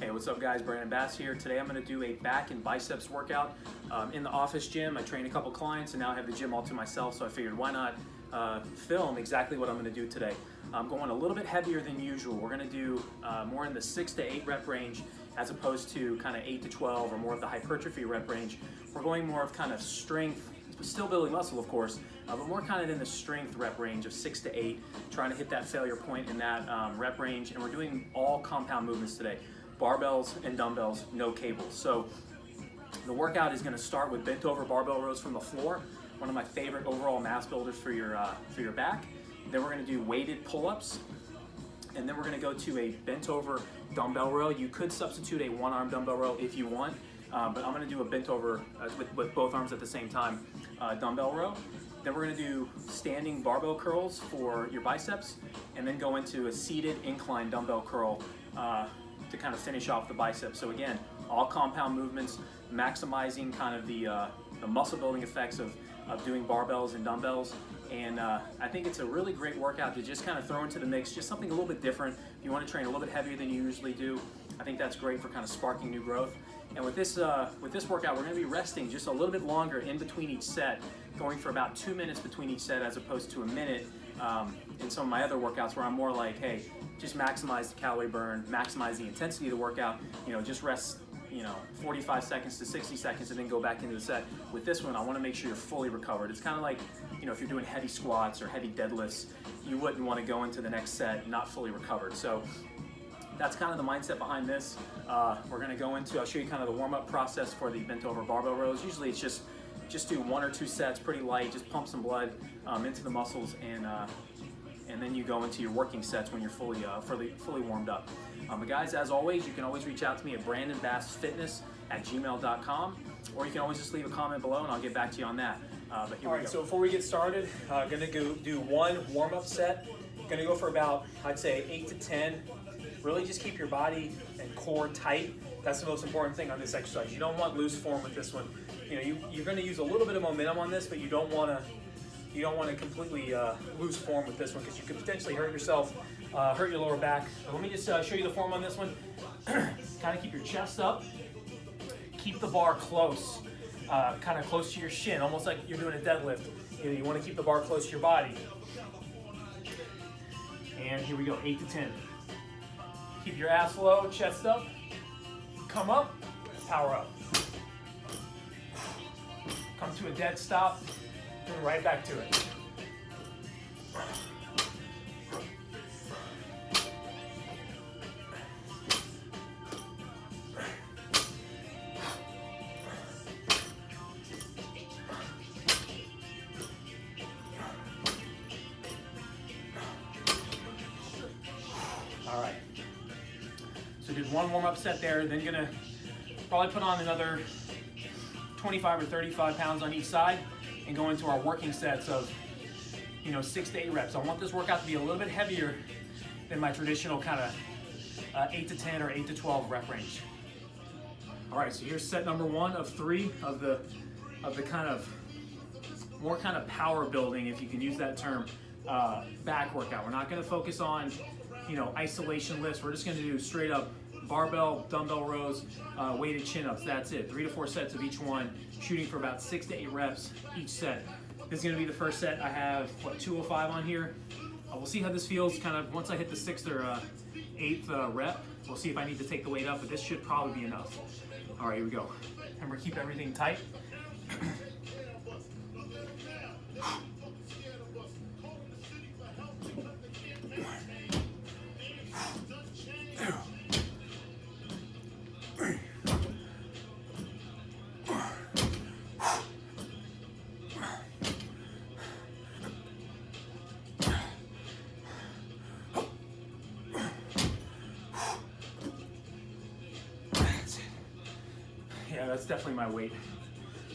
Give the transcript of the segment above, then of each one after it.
Hey, what's up guys? Brandon Bass here. Today I'm going to do a back and biceps workout in the office gym. I train a couple clients and now I have the gym all to myself, so I figured why not film exactly what I'm going to do today. I'm going a little bit heavier than usual. We're going to do more in the 6 to 8 rep range as opposed to kind of 8 to 12 or more of the hypertrophy rep range. We're going more of kind of strength, still building muscle of course, but more kind of in the strength rep range of 6 to 8, trying to hit that failure point in that rep range. And we're doing all compound movements today. Barbells and dumbbells, no cables. So the workout is going to start with bent over barbell rows from the floor, one of my favorite overall mass builders for your back. Then we're going to do weighted pull-ups, and then we're going to go to a bent over dumbbell row. You could substitute a one-arm dumbbell row if you want, but I'm going to do a bent over with both arms at the same time dumbbell row. Then we're going to do standing barbell curls for your biceps, and then go into a seated incline dumbbell curl to kind of finish off the biceps. So again, all compound movements, maximizing kind of the muscle building effects of doing barbells and dumbbells. And I think it's a really great workout to just kind of throw into the mix, just something a little bit different. If you want to train a little bit heavier than you usually do, I think that's great for kind of sparking new growth. And with this workout, we're going to be resting just a little bit longer in between each set, going for about 2 minutes between each set as opposed to a minute in some of my other workouts where I'm more like, hey, just maximize the calorie burn, maximize the intensity of the workout, just rest 45 seconds to 60 seconds and then go back into the set. With this one, I want to make sure you're fully recovered. It's kind of like, if you're doing heavy squats or heavy deadlifts, you wouldn't want to go into the next set not fully recovered. So that's kind of the mindset behind this. We're going to go into, I'll show you kind of the warm-up process for the bent over barbell rows. Usually it's just do 1 or 2 sets, pretty light, just pump some blood into the muscles, and then you go into your working sets when you're fully warmed up. But guys, as always, you can always reach out to me at brandonbassfitness@gmail.com, or you can always just leave a comment below and I'll get back to you on that. But here we go. So before we get started, gonna go do one warm-up set. Gonna go for about, I'd say 8 to 10. Really just keep your body and core tight. That's the most important thing on this exercise. You don't want loose form with this one. You're gonna use a little bit of momentum on this, but you don't wanna completely lose form with this one because you could potentially hurt yourself, hurt your lower back. But let me just show you the form on this one. Kind of keep your chest up, keep the bar close, kind of close to your shin, almost like you're doing a deadlift. You want to keep the bar close to your body. And here we go, 8 to 10. Keep your ass low, chest up, come up, power up. Come to a dead stop, and right back to it. All right. So did one warm-up set there, then gonna probably put on another 25 or 35 pounds on each side and go into our working sets of 6 to 8 reps. I want this workout to be a little bit heavier than my traditional kind of 8 to 10 or 8 to 12 rep range. All right, so here's set number 1 of 3 of the kind of more kind of power building, if you can use that term, back workout. We're not going to focus on isolation lifts. We're just going to do straight up barbell, dumbbell rows, weighted chin-ups. That's it. 3 to 4 sets of each one, shooting for about 6 to 8 reps each set. This is going to be the first set. I have, 205 on here. We'll see how this feels kind of once I hit the 6th or 8th rep. We'll see if I need to take the weight up, but this should probably be enough. All right, here we go. Remember, keep everything tight. Yeah, that's definitely my weight.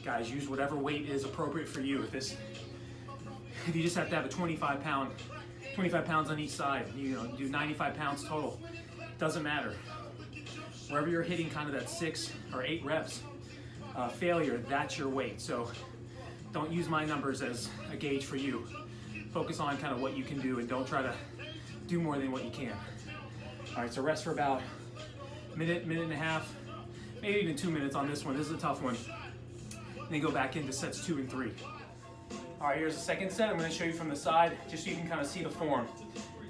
Guys, use whatever weight is appropriate for you. If you just have to have a 25 pounds on each side, do 95 pounds total. Doesn't matter. Wherever you're hitting kind of that 6 or 8 reps failure, that's your weight. So don't use my numbers as a gauge for you. Focus on kind of what you can do and don't try to do more than what you can. All right, so rest for about minute, minute and a half, maybe even 2 minutes on this one. This is a tough one. And then go back into sets 2 and 3. All right, here's the second set. I'm going to show you from the side, just so you can kind of see the form.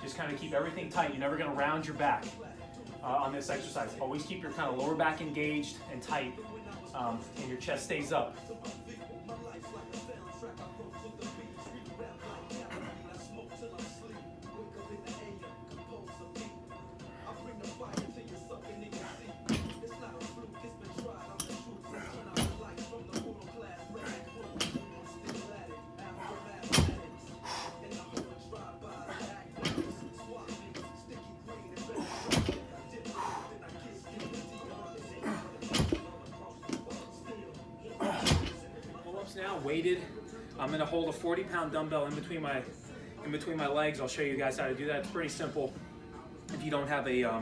Just kind of keep everything tight. You're never going to round your back on this exercise. Always keep your kind of lower back engaged and tight, and your chest stays up. Now weighted. I'm going to hold a 40-pound dumbbell in between my legs. I'll show you guys how to do that. It's pretty simple. If you don't have a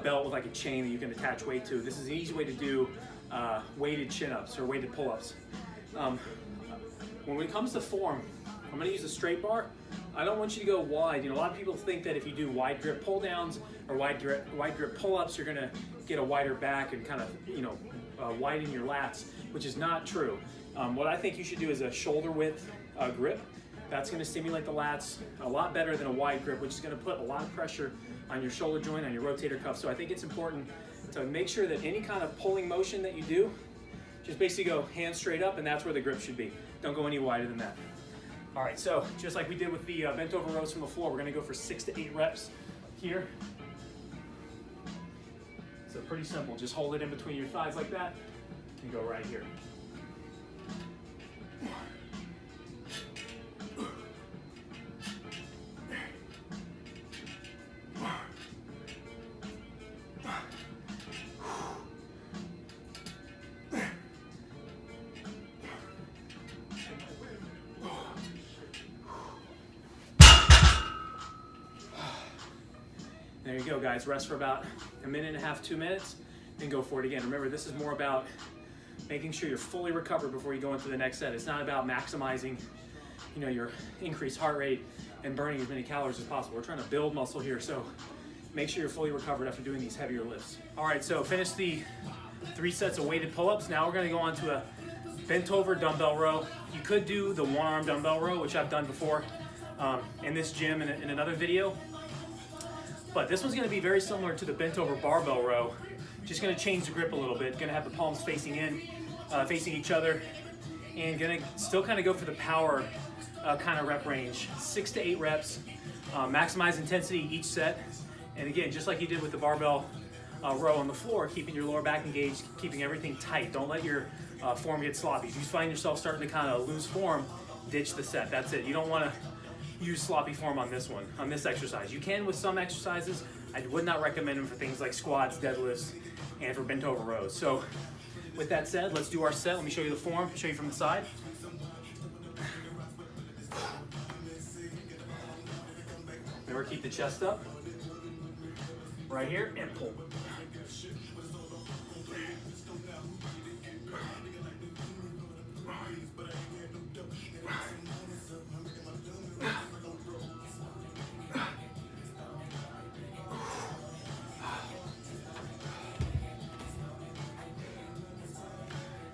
belt with like a chain that you can attach weight to, this is an easy way to do weighted chin-ups or weighted pull-ups. When it comes to form, I'm going to use a straight bar. I don't want you to go wide. You know, a lot of people think that if you do wide grip pull downs or wide grip pull-ups, you're going to get a wider back and kind of, you know, widen your lats, which is not true. What I think you should do is a shoulder width grip. That's going to stimulate the lats a lot better than a wide grip, which is going to put a lot of pressure on your shoulder joint, on your rotator cuff. So I think it's important to make sure that any kind of pulling motion that you do, just basically go hands straight up, and that's where the grip should be. Don't go any wider than that. All right, so just like we did with the bent over rows from the floor, we're going to go for 6 to 8 reps here. So pretty simple. Just hold it in between your thighs like that and go right here. There you go, guys. Rest for about a minute and a half, 2 minutes, then go for it again. Remember, this is more about making sure you're fully recovered before you go into the next set. It's not about maximizing, you know, your increased heart rate and burning as many calories as possible. We're trying to build muscle here, so make sure you're fully recovered after doing these heavier lifts. All right, so finish the 3 sets of weighted pull-ups. Now we're gonna go on to a bent over dumbbell row. You could do the 1-arm dumbbell row, which I've done before in this gym in another video. But this one's gonna be very similar to the bent over barbell row. Just gonna change the grip a little bit. Gonna have the palms facing in, facing each other, and gonna still kind of go for the power kind of rep range. 6 to 8 reps, maximize intensity each set. And again, just like you did with the barbell row on the floor, keeping your lower back engaged, keeping everything tight. Don't let your form get sloppy. If you find yourself starting to kind of lose form, ditch the set. That's it. You don't want to use sloppy form on this one, on this exercise. You can with some exercises. I would not recommend them for things like squats, deadlifts, and for bent over rows. So with that said, let's do our set. Let me show you the form, show you from the side. Remember, keep the chest up. Right here, and pull.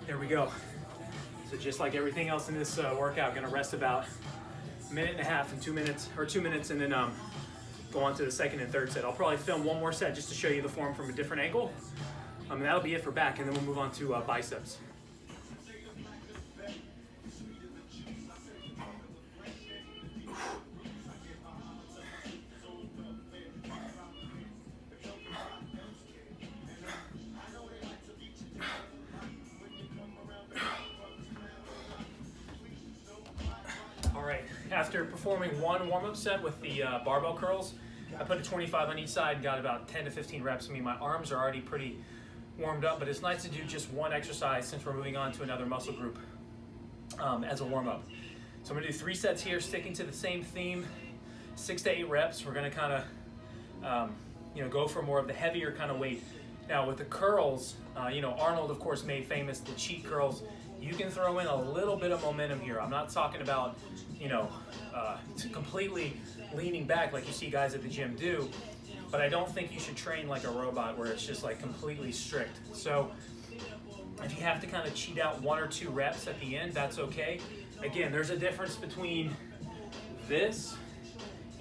There we go. So just like everything else in this workout, gonna rest about a minute and a half and 2 minutes, or 2 minutes, and then go on to the second and third set. I'll probably film one more set just to show you the form from a different angle. And that'll be it for back, and then we'll move on to biceps. After performing one warm-up set with the barbell curls, I put a 25 on each side and got about 10 to 15 reps. I mean, my arms are already pretty warmed up, but it's nice to do just one exercise since we're moving on to another muscle group as a warm-up. So I'm gonna do 3 sets here, sticking to the same theme, 6 to 8 reps. We're gonna kind of, go for more of the heavier kind of weight. Now with the curls, Arnold, of course, made famous the cheat curls. You can throw in a little bit of momentum here. I'm not talking about, completely leaning back like you see guys at the gym do, but I don't think you should train like a robot where it's just like completely strict. So if you have to kind of cheat out 1 or 2 reps at the end, that's okay. Again, there's a difference between this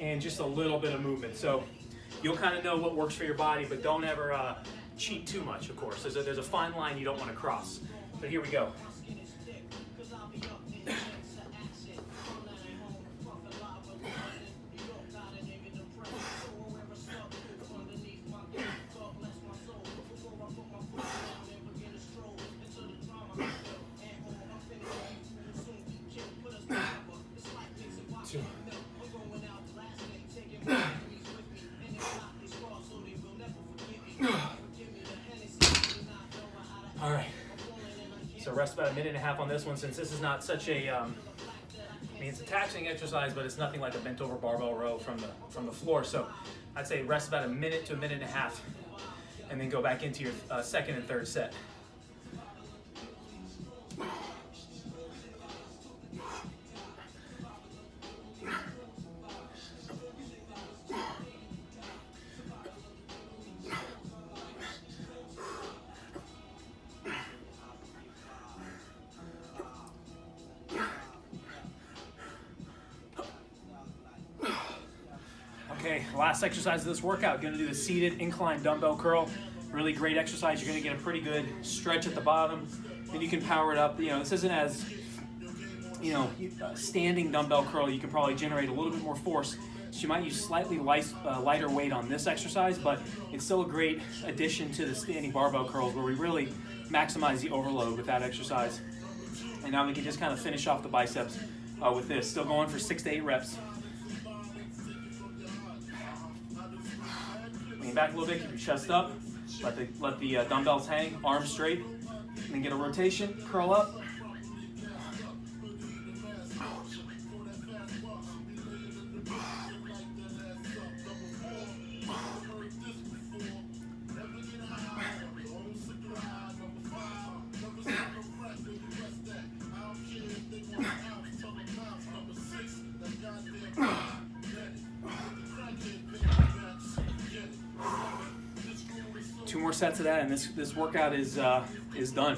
and just a little bit of movement. So you'll kind of know what works for your body, but don't ever cheat too much, of course. There's a fine line you don't want to cross. But here we go. All right, so rest about 1.5 minutes on this one, since this is not such a, I mean, it's a taxing exercise, but it's nothing like a bent over barbell row from the floor. So I'd say rest about 1 minute to 1.5 minutes, and then go back into your second and third set. Okay, last exercise of this workout, gonna do the seated incline dumbbell curl. Really great exercise. You're gonna get a pretty good stretch at the bottom, and you can power it up. You know, this isn't as, standing dumbbell curl. You can probably generate a little bit more force. So you might use slightly lighter weight on this exercise, but it's still a great addition to the standing barbell curls, where we really maximize the overload with that exercise. And now we can just kind of finish off the biceps with this. Still going for 6 to 8 reps. Lean back a little bit, keep your chest up, let the dumbbells hang, arms straight, and then get a rotation, curl up. Two more sets of that, and this workout is done.